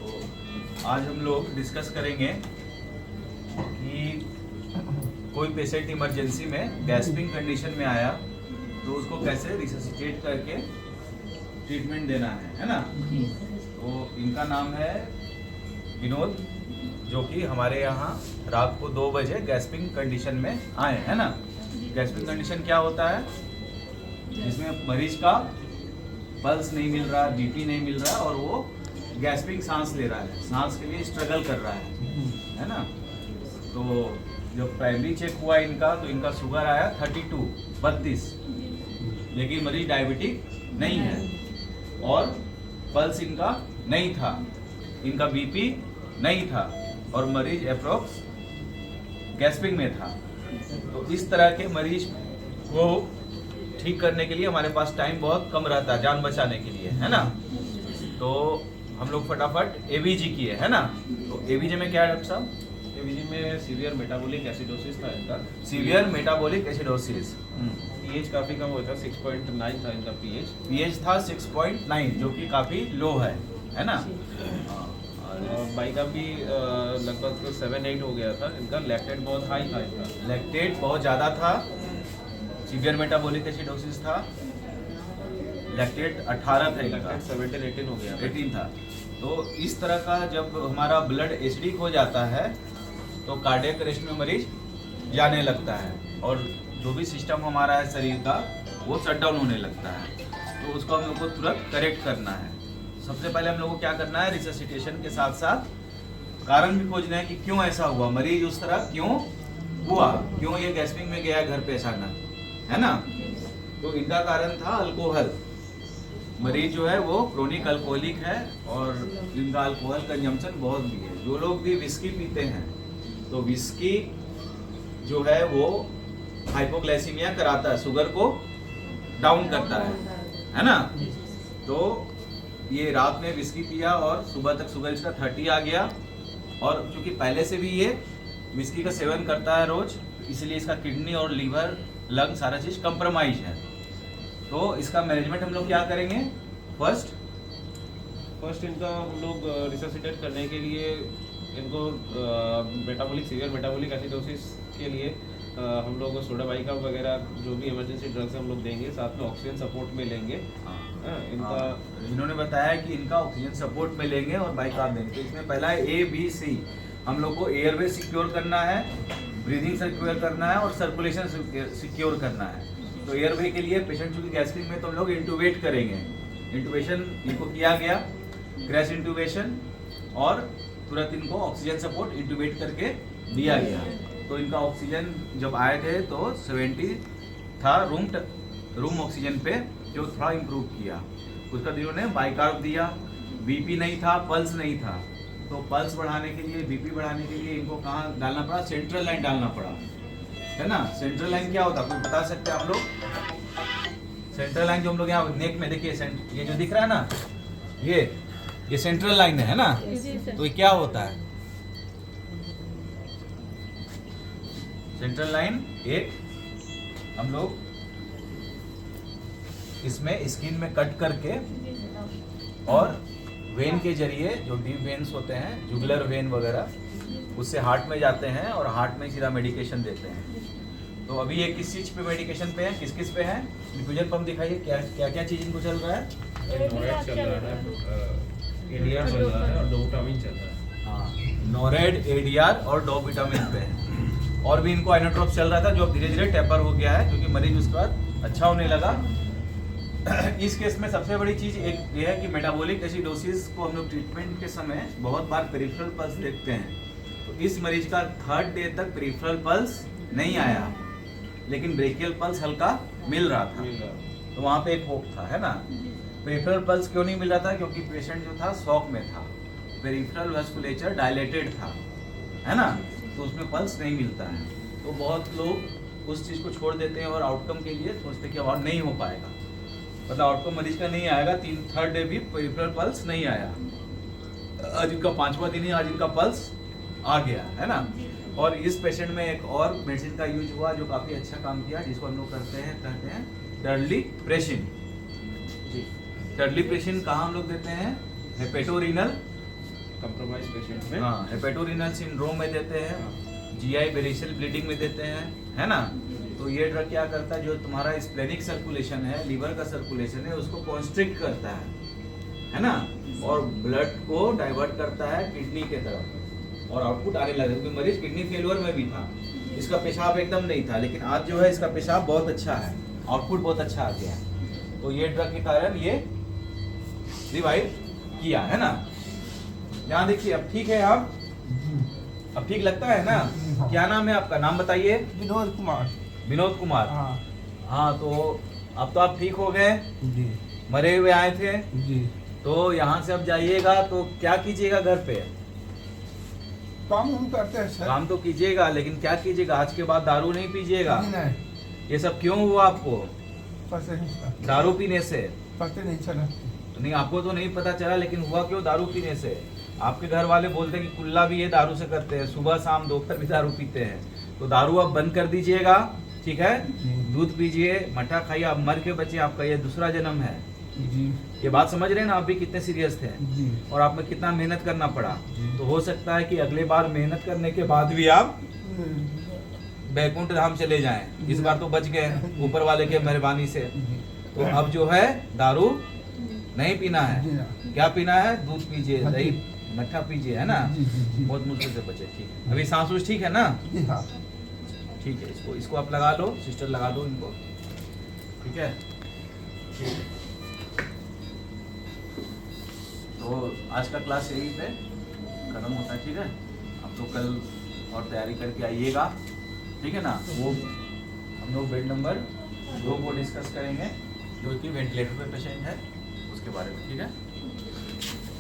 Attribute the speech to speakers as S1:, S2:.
S1: तो आज हम लोग डिस्कस करेंगे कि कोई पेशेंट इमरजेंसी में गैस्पिंग कंडीशन में आया तो उसको कैसे रिससिटेट करके ट्रीटमेंट देना है ना। तो इनका नाम है विनोद, जो कि हमारे यहाँ रात को 2 बजे गैस्पिंग कंडीशन में आए है ना। गैस्पिंग कंडीशन क्या होता है? जिसमें मरीज का पल्स नहीं मिल रहा, बीपी नहीं मिल रहा और वो गैस्पिंग सांस ले रहा है, सांस के लिए स्ट्रगल कर रहा है ना। तो जब प्राइमरी चेक हुआ इनका तो इनका शुगर आया 32, लेकिन मरीज डायबिटिक नहीं है और पल्स इनका नहीं था, इनका बीपी नहीं था और मरीज अप्रोक्स गैस्पिंग में था। तो इस तरह के मरीज को ठीक करने के लिए हमारे पास टाइम बहुत कम रहता है, जान बचाने के लिए, है ना। तो हम लोग फटाफट एबीजी किए, है ना। तो एबीजी में क्या है डॉक्टर साहब?
S2: एबीजी में सीवियर मेटाबॉलिक एसिडोसिस था इनका।
S1: Severe metabolic acidosis.
S2: पीएच काफी कम हुआ था, 6.9 था इनका
S1: पीएच था 6.9, जो कि काफी लो है ना।
S2: और बाई का भी लगभग 7-8 हो गया था। इनका लैक्टेट बहुत हाई था, इनका
S1: लैक्टेट बहुत ज़्यादा था। सीवियर मेटाबॉलिक एसिडोसिस था, लैक्टेट 18 था,
S2: लैक्टेट 17-18 हो गया,
S1: 18 था। तो इस तरह का जब हमारा ब्लड एसिडिक हो जाता है तो कार्डियक अरेस्ट में मरीज जाने लगता है और जो भी सिस्टम हमारा है शरीर का वो शट डाउन होने लगता है। तो उसको हम लोग को तुरंत करेक्ट करना है। सबसे पहले हम लोग को क्या करना है, रिससिटेशन के साथ साथ कारण भी खोजना है कि क्यों ऐसा हुआ, मरीज उस तरह क्यों हुआ, क्यों ये गैस्पिंग में गया घर पे अचानक, है ना। तो इनका कारण था अल्कोहल। मरीज जो है वो क्रोनिक अल्कोहलिक है और इनका अल्कोहल कंजम्पशन बहुत भी है। जो लोग भी विस्की पीते हैं तो विस्की जो है वो हाइपोग्लाइसीमिया कराता है, शुगर को डाउन करता है ना। तो ये रात में विस्की पिया और सुबह तक शुगर इसका 30 आ गया और चूंकि पहले से भी ये विस्की का सेवन करता है रोज, इसलिए इसका किडनी और लीवर लंग सारा चीज कंप्रोमाइज है। तो इसका मैनेजमेंट हम लोग क्या करेंगे? फर्स्ट इनका हम लोग रिससिटेट करने के लिए इनको सीवियर मेटाबॉलिक एसिडोसिस के लिए हम लोग सोडा बाइकार्ब वगैरह जो भी इमरजेंसी ड्रग्स हम लोग देंगे, साथ में ऑक्सीजन सपोर्ट में लेंगे। इनका इन्होंने बताया कि इनका ऑक्सीजन सपोर्ट में लेंगे और बाइकार्ब देंगे। तो इसमें पहला है ABC। हम लोग को एयरवे सिक्योर करना है, ब्रीदिंग सिक्योर करना है और सर्कुलेशन सिक्योर करना है। तो एयरवे के लिए पेशेंट चूंकि गैस्ट्रिक में तो हम लोग इंटूबेट करेंगे। इंटूबेशन इनको किया गया, क्रैश इंटूबेशन, और तुरंत इनको ऑक्सीजन सपोर्ट इंटूबेट करके दिया गया। तो इनका ऑक्सीजन जब आए थे तो 70 था रूम ऑक्सीजन पे, जो थोड़ा इम्प्रूव किया। उसका इन्होंने बाइकार्ब दिया। बीपी नहीं था, पल्स नहीं था, तो पल्स बढ़ाने के लिए, बीपी बढ़ाने के लिए इनको कहाँ डालना पड़ा? सेंट्रल लाइन डालना पड़ा, है ना। सेंट्रल लाइन क्या होता है कोई बता सकते हैं आप लोग? सेंट्रल लाइन जो हम लोग यहाँ नेक में देखिए, ये जो दिख रहा है ना, ये सेंट्रल लाइन है ना। तो ये क्या होता है? सेंट्रल लाइन एक हम लोग इसमें स्किन में कट करके और वेन के जरिए, जो डीप वेन्स होते हैं, जुगुलर वेन वगैरह, उससे हार्ट में जाते हैं और हार्ट में सीधा मेडिकेशन देते हैं। तो अभी ये किस चीज पे मेडिकेशन पे है, किस किस पे है? डिफ्यूजन पंप दिखाइए, क्या क्या चीज इनको चल रहा है?
S2: नोरेड चल रहा है, एडीआर चल रहा है और डोपामिन चल रहा है।
S1: हाँ, नोरेड, एडीआर और डोपामिन पे है। और भी इनको आइनोट्रोप चल रहा था, जो अब धीरे धीरे टेपर हो गया है क्योंकि मरीज उसके बाद अच्छा होने लगा। इस केस में सबसे बड़ी चीज एक ये है कि मेटाबॉलिक एसिडोसिस को हम लोग ट्रीटमेंट के समय बहुत बार पेरिफेरल पल्स देखते हैं। तो इस मरीज का 3rd डे तक पेरिफेरल पल्स नहीं आया, लेकिन ब्रेकियल पल्स हल्का मिल रहा था। तो वहाँ पे एक होप था, है ना। पेरिफेरल पल्स क्यों नहीं मिल रहा था? क्योंकि पेशेंट जो था शॉक में था, पेरिफेरल वैस्कुलेचर डायलेटेड था, है ना। तो उसमें पल्स नहीं मिलता है। तो बहुत लोग उस चीज़ को छोड़ देते हैं और आउटकम के लिए सोचते कि अब नहीं हो पाएगा, मतलब आउटकम मरीज का नहीं आएगा। 3rd डे भी पेरिफेरल पल्स नहीं आया। आज इनका 5वां दिन ही आज इनका पल्स आ गया, है ना। और इस पेशेंट में एक और मेडिसिन का यूज हुआ जो काफ़ी अच्छा काम किया, जिसको हम लोग कहते हैं टर्लीप्रेसिन। जी, टर्लीप्रेसिन कहाँ हम लोग देते हैं? हेपेटोरिनल कंप्रोमाइज पेशेंट में।
S3: हाँ, हेपेटोरेनल सिंड्रोम में देते हैं, जीआई वेरिसेल ब्लीडिंग में देते हैं, है ना। तो ये ड्रग क्या करता है, जो तुम्हारा स्प्लेनिक सर्कुलेशन है, लीवर का सर्कुलेशन है, उसको कॉन्स्ट्रिक्ट करता है ना, और ब्लड को डाइवर्ट करता है किडनी के तरफ और आउटपुट आने लगा। क्योंकि मरीज किडनी फेलियर में भी था, इसका पेशाब एकदम नहीं था, लेकिन आज जो है इसका पेशाब बहुत अच्छा है, आउटपुट बहुत अच्छा आ गया है। तो ये ड्रग के कारण ये रिवाइव किया है ना। यहाँ देखिए, अब ठीक है आप, अब ठीक लगता है ना। क्या नाम है आपका, नाम बताइए।
S4: विनोद कुमार।
S3: विनोद कुमार।
S4: हाँ
S3: हाँ, तो अब तो आप ठीक हो गए,
S4: जी
S3: मरे हुए आए थे,
S4: जी।
S3: तो यहाँ से अब जाइएगा तो क्या कीजिएगा घर पे?
S4: काम हम करते हैं सर।
S3: काम तो कीजिएगा, लेकिन क्या कीजिएगा, आज के बाद दारू नहीं पीजिएगा।
S4: नहीं,
S3: ये सब क्यों हुआ आपको?
S4: पता नहीं सर,
S3: दारू पीने से?
S4: पता नहीं चला।
S3: नहीं, आपको तो नहीं पता चला, लेकिन हुआ क्यों? दारू पीने से। आपके घर वाले बोलते हैं कि कुल्ला भी ये दारू से करते हैं, सुबह शाम दोपहर भी दारू पीते हैं। तो दारू आप बंद कर दीजिएगा, ठीक है। दूध पीजिए, मठा खाइए, आप मर के बचे, आपका ये दूसरा जन्म है।
S4: जी
S3: ये बात समझ रहे हैं ना, आप भी कितने सीरियस थे
S4: जी
S3: और आप में कितना मेहनत करना पड़ा। तो हो सकता है कि अगले बार मेहनत करने के बाद भी आप बैकुंठ धाम चले जाएं। इस बार तो बच गए ऊपर वाले के मेहरबानी से। तो अब जो है दारू नहीं पीना है। क्या पीना है? दूध पीजिए, दही मट्ठा पीजिए, है ना। बहुत मुश्किल से बचे, ठीक है। अभी सांस उस ठीक है ना? ठीक है, इसको आप लगा लो, सिस्टर लगा दो इनको, ठीक है। तो आज का क्लास यही पे खत्म होता है, ठीक है। आप लोग कल और तैयारी करके आइएगा, ठीक है ना। वो हम लोग बेड नंबर 2 को डिस्कस करेंगे, जो कि वेंटिलेटर पे पेशेंट है, उसके बारे में, ठीक है।